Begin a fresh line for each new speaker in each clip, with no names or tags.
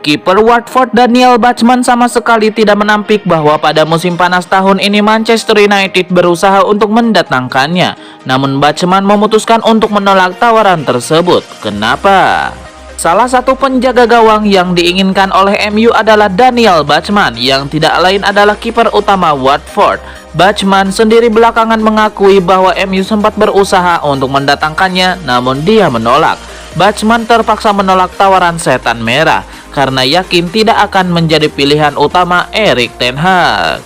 Kiper Watford Daniel Bachmann sama sekali tidak menampik bahwa pada musim panas tahun ini Manchester United berusaha untuk mendatangkannya. Namun Bachmann memutuskan untuk menolak tawaran tersebut. Kenapa? Salah satu penjaga gawang yang diinginkan oleh MU adalah Daniel Bachmann, yang tidak lain adalah kiper utama Watford. Bachmann sendiri belakangan mengakui bahwa MU sempat berusaha untuk mendatangkannya, namun dia menolak. Bachmann terpaksa menolak tawaran setan merah karena yakin tidak akan menjadi pilihan utama Erik ten Hag.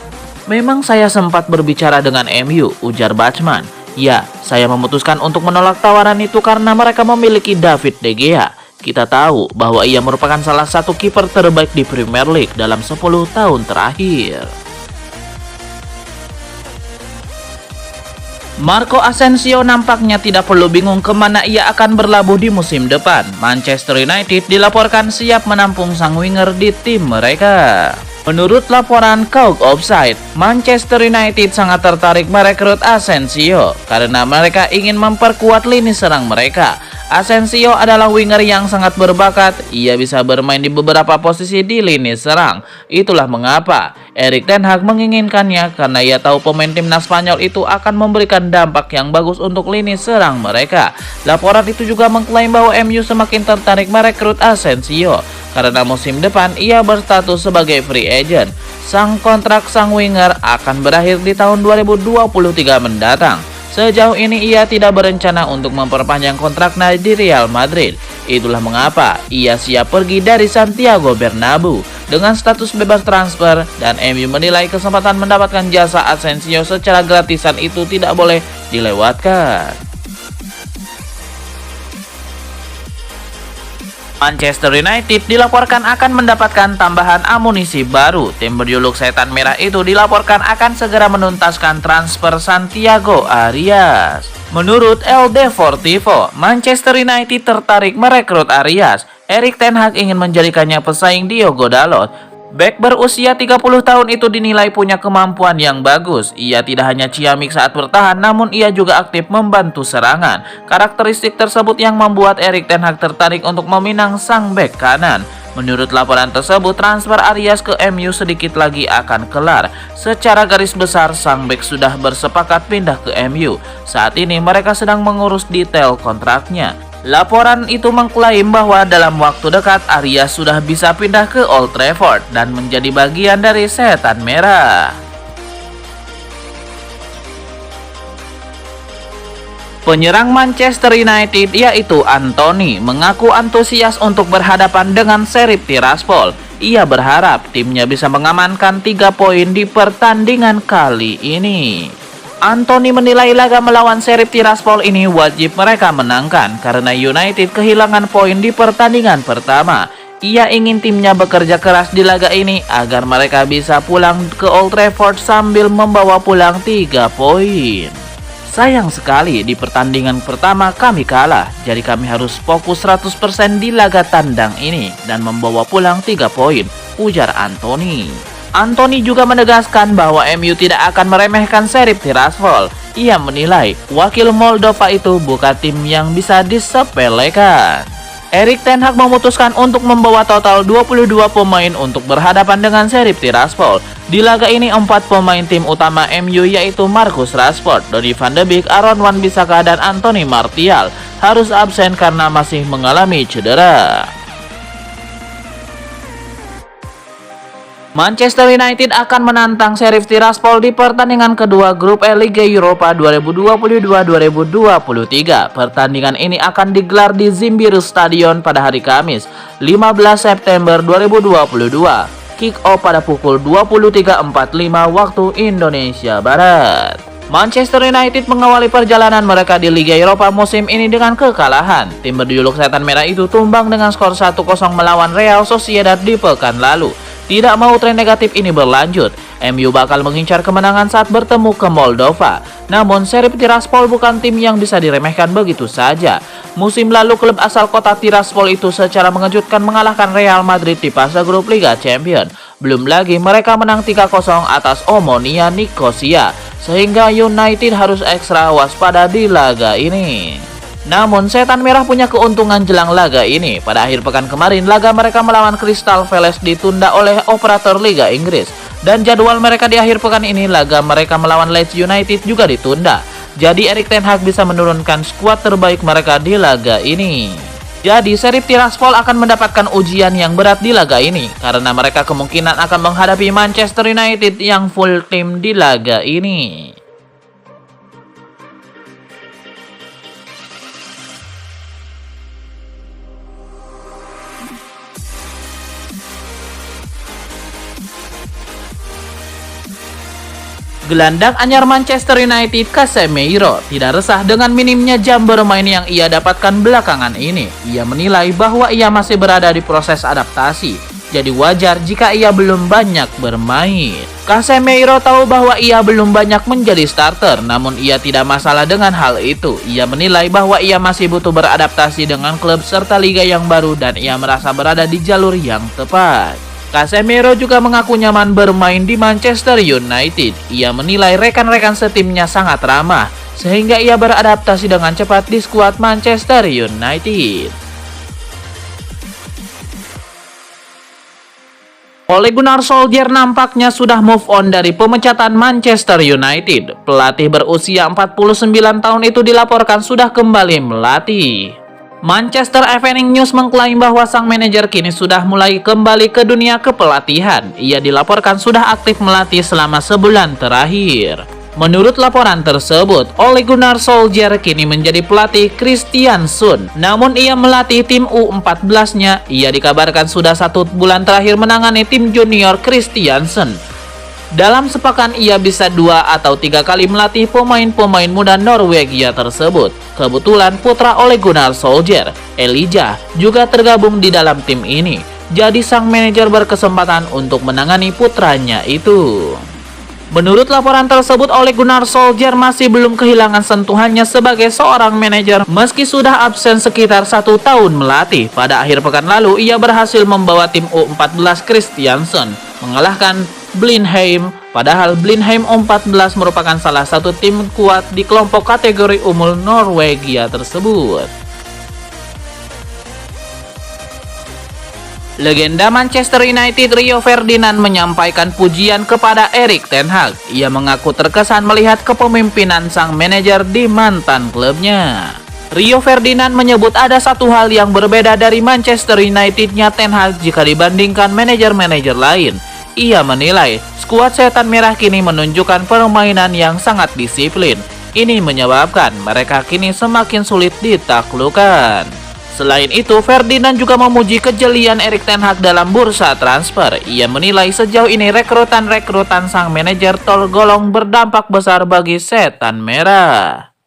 Memang saya sempat berbicara dengan MU, ujar Bachmann. Ya, saya memutuskan untuk menolak tawaran itu karena mereka memiliki David De Gea. Kita tahu bahwa ia merupakan salah satu kiper terbaik di Premier League dalam 10 tahun terakhir. Marco Asensio nampaknya tidak perlu bingung kemana ia akan berlabuh di musim depan. Manchester United dilaporkan siap menampung sang winger di tim mereka. Menurut laporan Kauk Offside, Manchester United sangat tertarik merekrut Asensio karena mereka ingin memperkuat lini serang mereka. Asensio adalah winger yang sangat berbakat, ia bisa bermain di beberapa posisi di lini serang. Itulah mengapa Erik ten Hag menginginkannya, karena ia tahu pemain timnas Spanyol itu akan memberikan dampak yang bagus untuk lini serang mereka. Laporan itu juga mengklaim bahwa MU semakin tertarik merekrut Asensio karena musim depan ia berstatus sebagai free agent. Kontrak sang winger akan berakhir di tahun 2023 mendatang. Sejauh ini ia tidak berencana untuk memperpanjang kontraknya di Real Madrid. Itulah mengapa ia siap pergi dari Santiago Bernabeu dengan status bebas transfer, dan MU menilai kesempatan mendapatkan jasa Asensio secara gratisan itu tidak boleh dilewatkan. Manchester United dilaporkan akan mendapatkan tambahan amunisi baru. Tim berjuluk Setan Merah itu dilaporkan akan segera menuntaskan transfer Santiago Arias. Menurut El Deportivo, Manchester United tertarik merekrut Arias. Erik ten Hag ingin menjadikannya pesaing Diogo Dalot. Bek berusia 30 tahun itu dinilai punya kemampuan yang bagus. Ia tidak hanya ciamik saat bertahan, namun ia juga aktif membantu serangan. Karakteristik tersebut yang membuat Erik ten Hag tertarik untuk meminang sang bek kanan. Menurut laporan tersebut, transfer Arias ke MU sedikit lagi akan kelar. Secara garis besar, sang bek sudah bersepakat pindah ke MU. Saat ini mereka sedang mengurus detail kontraknya. Laporan itu mengklaim bahwa dalam waktu dekat Arias sudah bisa pindah ke Old Trafford dan menjadi bagian dari Setan Merah. Penyerang Manchester United yaitu Anthony mengaku antusias untuk berhadapan dengan Sheriff Tiraspol. Ia berharap timnya bisa mengamankan 3 poin di pertandingan kali ini. Anthony menilai laga melawan Sheriff Tiraspol ini wajib mereka menangkan karena United kehilangan poin di pertandingan pertama. Ia ingin timnya bekerja keras di laga ini agar mereka bisa pulang ke Old Trafford sambil membawa pulang 3 poin. Sayang sekali di pertandingan pertama kami kalah, jadi kami harus fokus 100% di laga tandang ini dan membawa pulang 3 poin, ujar Anthony. Anthony juga menegaskan bahwa MU tidak akan meremehkan Sheriff Tiraspol. Ia menilai wakil Moldova itu bukan tim yang bisa disepelekan. Erik ten Hag memutuskan untuk membawa total 22 pemain untuk berhadapan dengan Sheriff Tiraspol. Di laga ini 4 pemain tim utama MU yaitu Marcus Rashford, Donny van de Beek, Aaron Wan-Bissaka dan Anthony Martial harus absen karena masih mengalami cedera. Manchester United akan menantang Sheriff Tiraspol di pertandingan kedua grup E Liga Eropa 2022-2023. Pertandingan ini akan digelar di Zimbir Stadion pada hari Kamis, 15 September 2022. Kick-off pada pukul 23.45 waktu Indonesia Barat. Manchester United mengawali perjalanan mereka di Liga Eropa musim ini dengan kekalahan. Tim berjuluk Setan Merah itu tumbang dengan skor 1-0 melawan Real Sociedad di pekan lalu. Tidak mau tren negatif ini berlanjut, MU bakal mengincar kemenangan saat bertemu ke Moldova. Namun Sheriff Tiraspol bukan tim yang bisa diremehkan begitu saja. Musim lalu klub asal kota Tiraspol itu secara mengejutkan mengalahkan Real Madrid di fase grup Liga Champions. Belum lagi mereka menang 3-0 atas Omonia Nicosia, sehingga United harus ekstra waspada di laga ini. Namun, Setan Merah punya keuntungan jelang laga ini. Pada akhir pekan kemarin, laga mereka melawan Crystal Palace ditunda oleh operator Liga Inggris. Dan jadwal mereka di akhir pekan ini, laga mereka melawan Leeds United juga ditunda. Jadi, Erik ten Hag bisa menurunkan skuad terbaik mereka di laga ini. Jadi, Sheriff Tiraspol akan mendapatkan ujian yang berat di laga ini, karena mereka kemungkinan akan menghadapi Manchester United yang full tim di laga ini. Gelandang anyar Manchester United Casemiro tidak resah dengan minimnya jam bermain yang ia dapatkan belakangan ini. Ia menilai bahwa ia masih berada di proses adaptasi, jadi wajar jika ia belum banyak bermain. Casemiro tahu bahwa ia belum banyak menjadi starter, namun ia tidak masalah dengan hal itu. Ia menilai bahwa ia masih butuh beradaptasi dengan klub serta liga yang baru dan ia merasa berada di jalur yang tepat. Casemiro juga mengaku nyaman bermain di Manchester United. Ia menilai rekan-rekan setimnya sangat ramah, sehingga ia beradaptasi dengan cepat di skuad Manchester United. Ole Gunnar Solskjaer nampaknya sudah move on dari pemecatan Manchester United. Pelatih berusia 49 tahun itu dilaporkan sudah kembali melatih. Manchester Evening News mengklaim bahwa sang manajer kini sudah mulai kembali ke dunia kepelatihan. Ia dilaporkan sudah aktif melatih selama sebulan terakhir. Menurut laporan tersebut, Ole Gunnar Solskjaer kini menjadi pelatih Kristiansund. Namun ia melatih tim U14-nya. Ia dikabarkan sudah 1 bulan terakhir menangani tim junior Kristiansund. Dalam sepekan ia bisa 2 atau 3 kali melatih pemain-pemain muda Norwegia tersebut. Kebetulan putra Ole Gunnar Solskjaer, Elijah, juga tergabung di dalam tim ini. Jadi sang manajer berkesempatan untuk menangani putranya itu. Menurut laporan tersebut, Ole Gunnar Solskjaer masih belum kehilangan sentuhannya sebagai seorang manajer meski sudah absen sekitar 1 tahun melatih. Pada akhir pekan lalu, ia berhasil membawa tim U14 Kristiansund mengalahkan Blindheim, padahal Blindheim U14 merupakan salah satu tim kuat di kelompok kategori umur Norwegia tersebut. Legenda Manchester United Rio Ferdinand menyampaikan pujian kepada Erik ten Hag. Ia mengaku terkesan melihat kepemimpinan sang manajer di mantan klubnya. Rio Ferdinand menyebut ada satu hal yang berbeda dari Manchester United-nya ten Hag jika dibandingkan manajer-manajer lain. Ia menilai skuad Setan Merah kini menunjukkan permainan yang sangat disiplin. Ini menyebabkan mereka kini semakin sulit ditaklukkan. Selain itu, Ferdinand juga memuji kejelian Erik ten Hag dalam bursa transfer. Ia menilai sejauh ini rekrutan sang manajer tergolong berdampak besar bagi Setan Merah.